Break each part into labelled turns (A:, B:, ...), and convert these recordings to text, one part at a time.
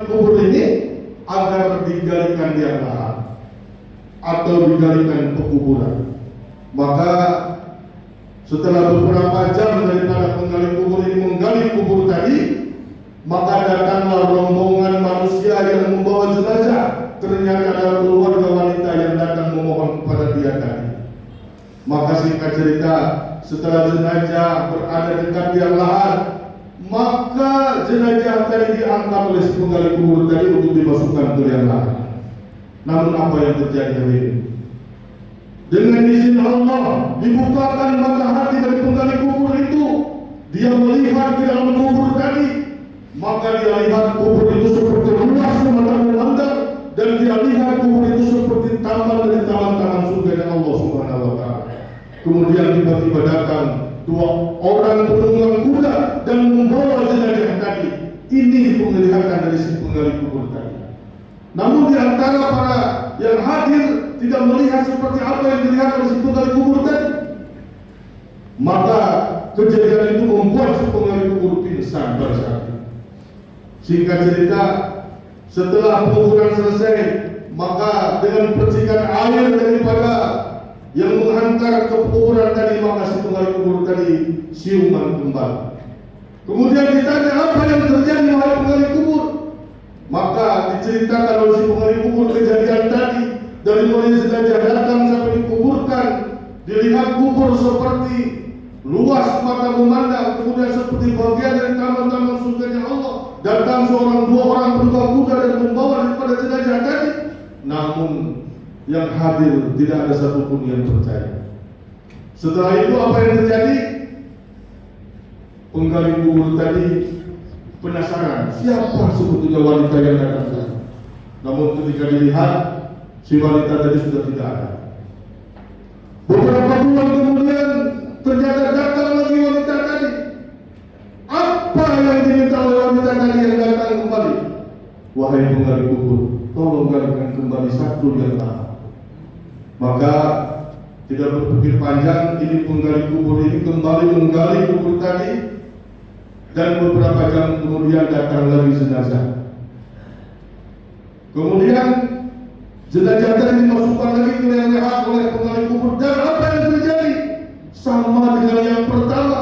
A: kubur ini agar digalikan liang lahat atau digalikan pekuburan. Maka setelah beberapa jam daripada penggali kubur ini menggali kubur tadi, maka datanglah rombongan manusia yang membawa jenazah. Ternyata ada keluarga wanita yang datang memohon kepada dia tadi. Maka singkat cerita, setelah jenazah berada dekat liang lahat, maka jenazah tadi diangkat oleh si penggali kubur tadi untuk dimasukkan ke liang lahat. Namun apa yang terjadi hari ini? Dengan izin Allah dibukakan mata hati dari penggali kubur itu. Dia melihat di dalam kubur tadi, maka dia lihat kubur itu seperti luas mata memandang, dan dia lihat kubur itu seperti taman dari taman-taman surga dari Allah Subhanahu wa Ta'ala. Kemudian tiba-tiba datang dua orang penunggang kuda dan membawa jenazah tadi. Ini penglihatan dari si penggali kubur tadi. Namun di antara para yang hadir tidak melihat seperti apa yang dilihat oleh si penggali kubur tadi. Maka kejadian itu membuat si penggali kubur pingsan pada saat itu. Singkat cerita, setelah penguburan selesai, maka dengan percikan air daripada yang menghantar ke kuburan tadi, maka si penggali kubur tadi siuman kembali. Kemudian ditanya, apa yang terjadi wahai penggali kubur? Maka diceritakan oleh si penggali kubur kejadian tadi. Dari mulai jenazah datang sampai dikuburkan, dilihat kubur seperti luas mata memandang, kemudian seperti bagian dari taman-taman surganya Allah. Datang dua orang penunggang kuda dan membawa daripada jenazah tadi. Namun yang hadir tidak ada satupun yang percaya. Setelah itu apa yang terjadi? Penggali kubur tadi penasaran, siapa sebetulnya wanita yang datang tadi. Namun ketika dilihat, si wanita tadi sudah tidak ada. Beberapa bulan kemudian ternyata datang lagi wanita tadi. Apa yang diminta oleh wanita tadi yang datang kembali? Wahai penggali kubur, tolong galikan kembali satu liang lahat. Maka tidak berpikir panjang, ini penggali kubur ini kembali menggali kubur tadi. Dan beberapa jam kemudian datang lagi jenazah. Kemudian jenazah tadi dimasukkan lagi ke liang lahat oleh penggali kubur. Dan apa yang terjadi? Sama dengan yang pertama.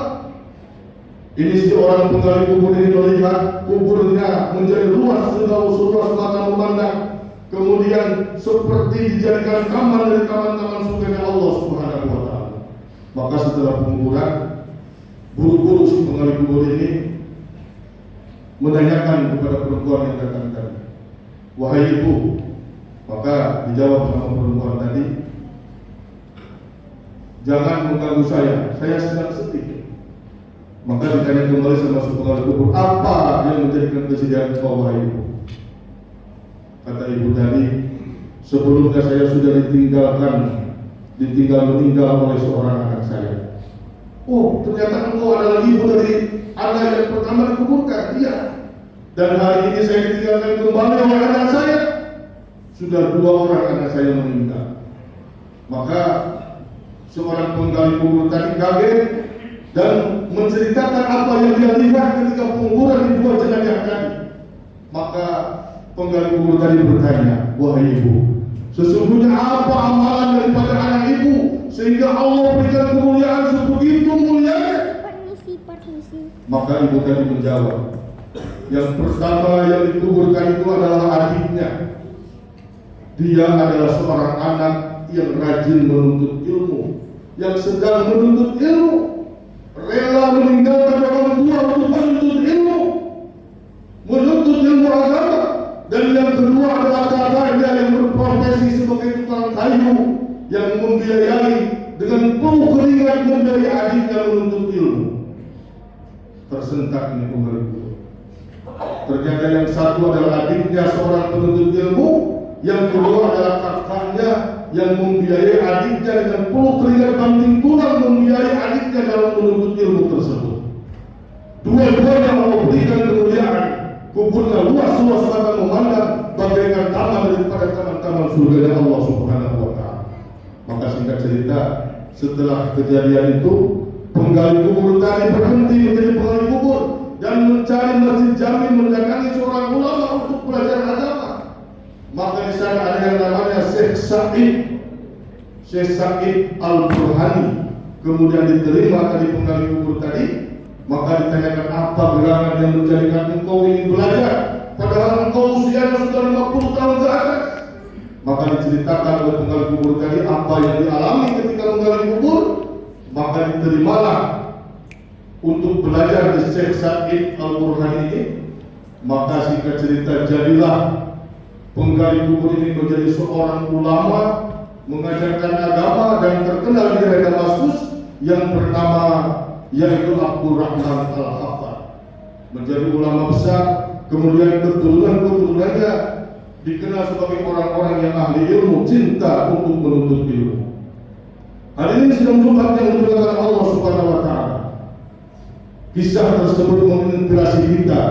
A: Ini si orang penggali kubur ini melihat kuburnya menjadi luas seluas mata memandang. Kemudian seperti dijadikan taman dari taman-taman surga Allah Subhanahu wa Ta'ala. Maka setelah penguburan, buru-buru si penggali kubur ini menanyakan kepada perempuan yang datang tadi, wahai ibu. Maka dijawab sama perempuan tadi, jangan mengganggu saya sedang sedih. Maka ditanya kembali sama si penggali kubur, apa yang menjadikan kesedihan kau wahai ibu? Kata ibu tadi, sebelumnya saya sudah ditinggal meninggal oleh seorang anak saya. Oh, ternyata engkau adalah ibu dari anak yang pertama dikuburkan. Iya. Dan hari ini saya ditinggalkan kembali oleh anak saya. Sudah 2 orang anak saya meninggal. Maka seorang penggali kubur tadi kaget dan menceritakan apa yang dia lihat ketika penguburan di 2 jenazah tadi. Maka penggali kubur tadi bertanya, wahai ibu, sesungguhnya apa amalan daripada anak ibu sehingga Allah berikan kemuliaan sebegitu mulianya? Permisi. Maka ibu tadi menjawab, yang pertama yang dikuburkan itu adalah adiknya. Dia adalah seorang anak yang rajin menuntut ilmu, yang sedang menuntut ilmu, rela meninggalkan orang tua untuk menuntut ilmu agama. Dan yang kedua adalah kakaknya yang berprofesi sebagai tukang kayu, yang membiayai dengan penuh keringat membiayai adiknya menuntut ilmu. Tersentak ini penggali kubur. Ternyata yang satu adalah adiknya seorang penuntut ilmu, yang kedua adalah kakaknya yang membiayai adiknya dengan penuh keringat banting tulang membiayai adiknya dalam menuntut ilmu tersebut. Dua-duanya Allah berikan kemuliaan. Kuburnya luas mata memandang bagaikan taman daripada taman-taman surga Allah Subhanahu wa Ta'ala. Maka singkat cerita, setelah kejadian itu, penggali kubur tadi berhenti menjadi penggali kubur dan mencari masjid jami mendatangi seorang ulama untuk belajar agama, maka di sana ada yang namanya Syekh Sa'id Al-Burhani. Kemudian diterima tadi penggali kubur tadi, maka ditanyakan apa gerangan yang menjadikan engkau ingin belajar padahal engkau usianya sudah 50 tahun ke atas. Maka diceritakan oleh penggali kubur tadi apa yang dialami ketika menggali kubur, maka diterimalah untuk belajar di Syekh Sa'id Al-Burhani ini. Maka singkat cerita jadilah penggali kubur ini menjadi seorang ulama mengajarkan agama dan terkenal di daerah Damaskus yang bernama yaitu Abdurrahman Al-Hafar, menjadi ulama besar. Kemudian keturunannya dikenal sebagai orang-orang yang ahli ilmu, cinta untuk menuntut ilmu. Hari ini sedang Jumat yang dimuliakan Allah Subhanahu wa taala. Kisah tersebut menginspirasi kita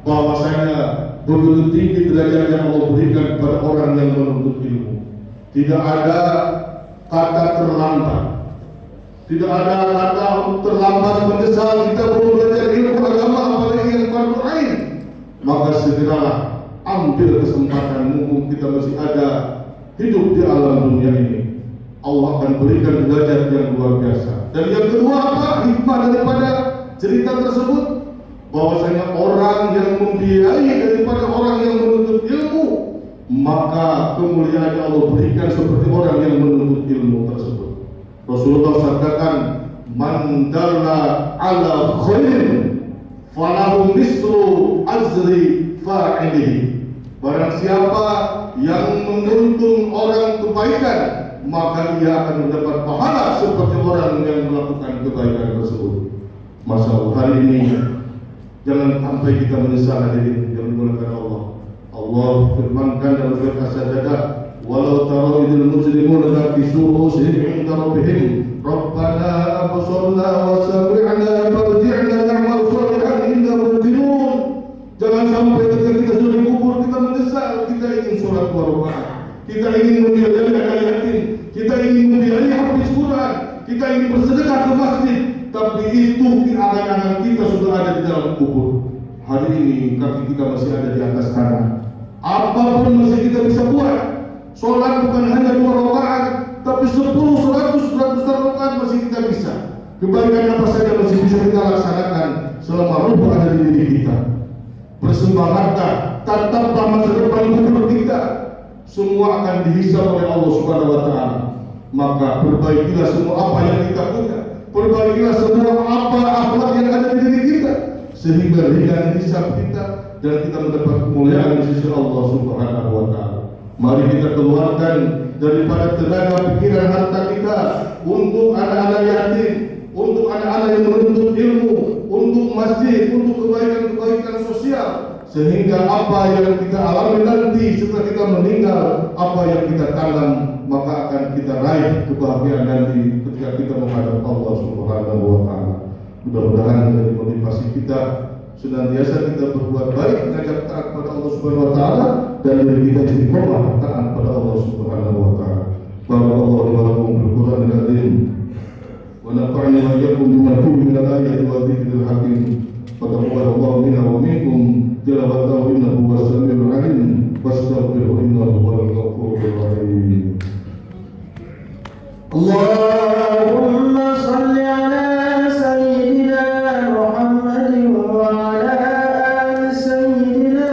A: bahwasanya begitu tinggi derajat yang Allah berikan kepada orang yang menuntut ilmu. Tidak ada kata terlambat, tidak ada kata terlambat menyesal kita belum belajar ilmu agama apalagi yang fardu ain. Maka segeralah ambil kesempatan, mumpung kita masih ada hidup di alam dunia ini. Allah akan berikan derajat yang luar biasa. Dan yang kedua apa? Hikmah daripada cerita tersebut, bahwasanya orang yang membiayai daripada orang yang menuntut ilmu, maka kemuliaan Allah berikan seperti orang yang menuntut ilmu tersebut. Rasulullah sabdakan, man dalla ala khairin falahu mislu ajri fa'ilihi. Barang siapa yang menuntun orang kebaikan, maka ia akan mendapat pahala seperti orang yang melakukan kebaikan tersebut. Masya Allah, hari ini jangan sampai kita menyesal hadirin yang dimuliakan Allah. Allah firmankan dalam surat As-Sajdah, walau tara idil mujrimuna nakisu ru'usihim 'inda rabbihim rabbana absarna wa sami'na farji'na na'mal salihan inna mujrimun. Jangan sampai ketika kita sudah dikubur kita menyesal. Kita ingin sholat warakaat, kita ingin membiayai anak yatim, kita ingin membiayai hafiz Quran, kita ingin bersedekah ke masjid, tapi itu angan-angan kita sudah ada di dalam kubur. Hari ini kaki kita masih ada di atas tanah. Apapun masih kita bisa buat. Sholat bukan hanya 2 rakaat, tapi 10, 100, 100 rakaat masih kita bisa. Kebaikan apa saja masih bisa kita laksanakan selama ruh ada di diri kita. Bersembah harta, tataplah masa depan kubur kita. Semua akan dihisab oleh Allah Subhanahu wa taala. Maka perbaikilah semua apa yang kita punya. Perbaikilah semua apa akhlak yang ada di diri kita, sehingga ringan hisab kita dan kita mendapat kemuliaan di sisi Allah Subhanahu wa taala. Mari kita keluarkan daripada tenaga pikiran harta kita untuk anak-anak yatim, untuk anak-anak yang menuntut ilmu, untuk masjid, untuk kebaikan-kebaikan sosial, sehingga apa yang kita alami nanti setelah kita meninggal, apa yang kita tanam, maka akan kita raih kebahagiaan nanti ketika kita menghadap Allah Subhanahu wa taala. Mudah-mudahan dari motivasi kita senantiasa kita berbuat baik, mengajak taat kepada Allah Subhanahu wa taala, dan dari kita jadi korban taat kepada Allah Subhanahu wa taala. Barakallahu wa lakum bil Qur'anil azim wa nafa'ani wa iyyakum bima fihi min al-ayati wa dhikril hakim. Taqabbalallahu minna wa minkum tilawatahu innahu was-sami'ul 'alim. Wastaghfiruhu innahu huwal ghafurur rahim.
B: Allahumma salli ala sayyidina Muhammadin wa ala ali sayyidina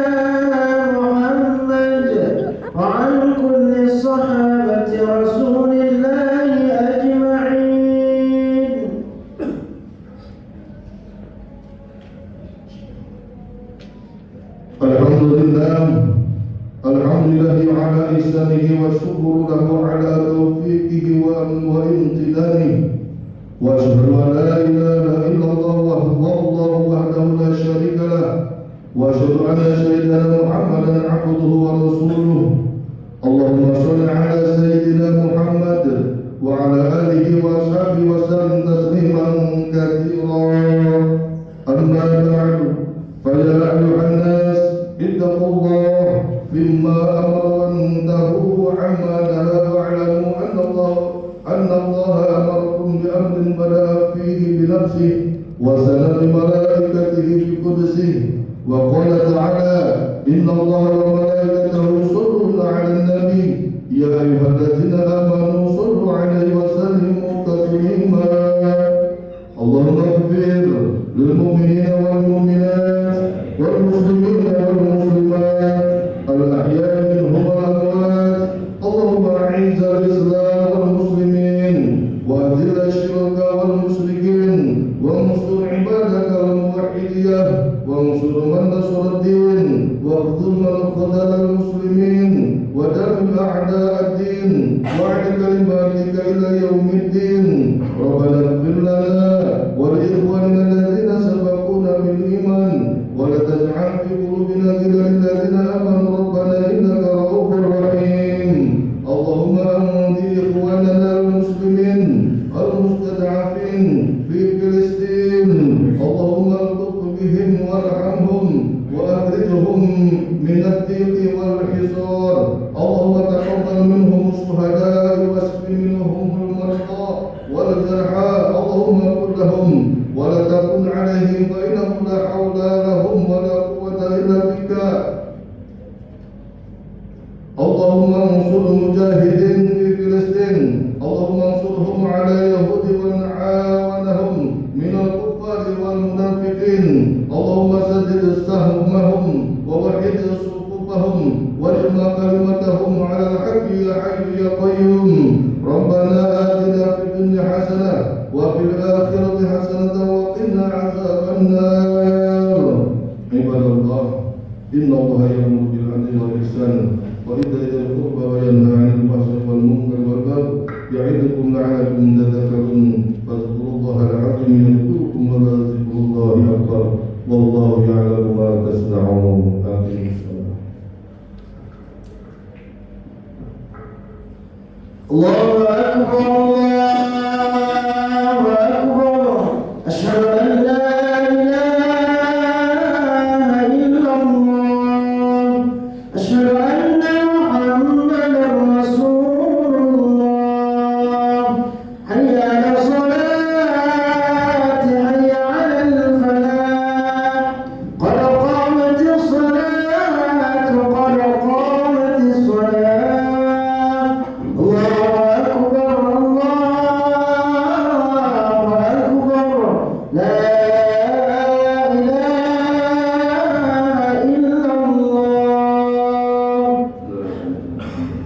B: Muhammad wa an kulli sahabati rasulillahi ajma'in.
A: Alhamdulillah ala ihsanihi wa syukru lahu ala taufiqihi wa imtidanihi wa asyhadu an la ilaha illallah wahdahu la syarika lah wa asyhadu anna sayyidina Muhammadan abduhu wa rasuluh. Allahumma shalli ala sayyidina Muhammad wa ala alihi wa ashabihi wa sallim tasliman katsiran. Amma ba'du, fa ya ayyuhan nas ittaqullah مما أمر وانتهوا عما نهى واعلموا أن الله أمركم بأمر بدأ فيه بنفسه وسلم بملائكته في قدسه وقال تعالى إن الله وملائكته يصلون على النبي يا أيها الذين آمنوا صلوا عليه وسلموا تسليما اللهم اغفر للمؤمنين والمؤمنات والمسلمين والمسلمات الأحياء منهم والأموات اللهم أعز الإسلام والمسلمين وأذل الشرك والمشركين وانصر عبادك الموحدين وانصر من نصر الدين واخذل من خذل المسلمين ودمر أعداء الدين وعد كلماتك إلى يوم الدين ربنا اغفر لنا ولإخواننا الذين سبقونا بالإيمان ولا تجعل في قلوبنا غلا للذين آمنوا ربنا إنك رؤوف رحيم اللهم أنذر إخواننا المسلمين المستضعفين في فلسطين اللهم الطف بهم وارحمهم وأخرجهم من الضيق والحصار اللهم تقبل منهم الشهداء واشف منهم المرضى والجرحى اللهم كن لهم ولا تكن عليهم فإنهم لا حول لهم ولا قوة إلا بك اللهم انصر المجاهدين في فلسطين اللهم انصرهم على اليهود وعاونهم من الكفار والمنافقين اللهم سدد سهمهم ووحد صفوفهم واجمع كلمتهم على الحق يا حي يا قيوم ربنا آتنا في الدنيا حسنة وفي الآخرة حسنة وقنا عذاب النار عباد الله إن الله يأمر بالعدل والإحسان وإيتاء ذي القربى وينهى عن الفحشاء والمنكر والبغي يعظكم لعلكم تذكرون فاذكروا الله العظيم يذكركم ولذكر الله أكبر والله يعلم ما تصنعون آمين
B: الله أكبر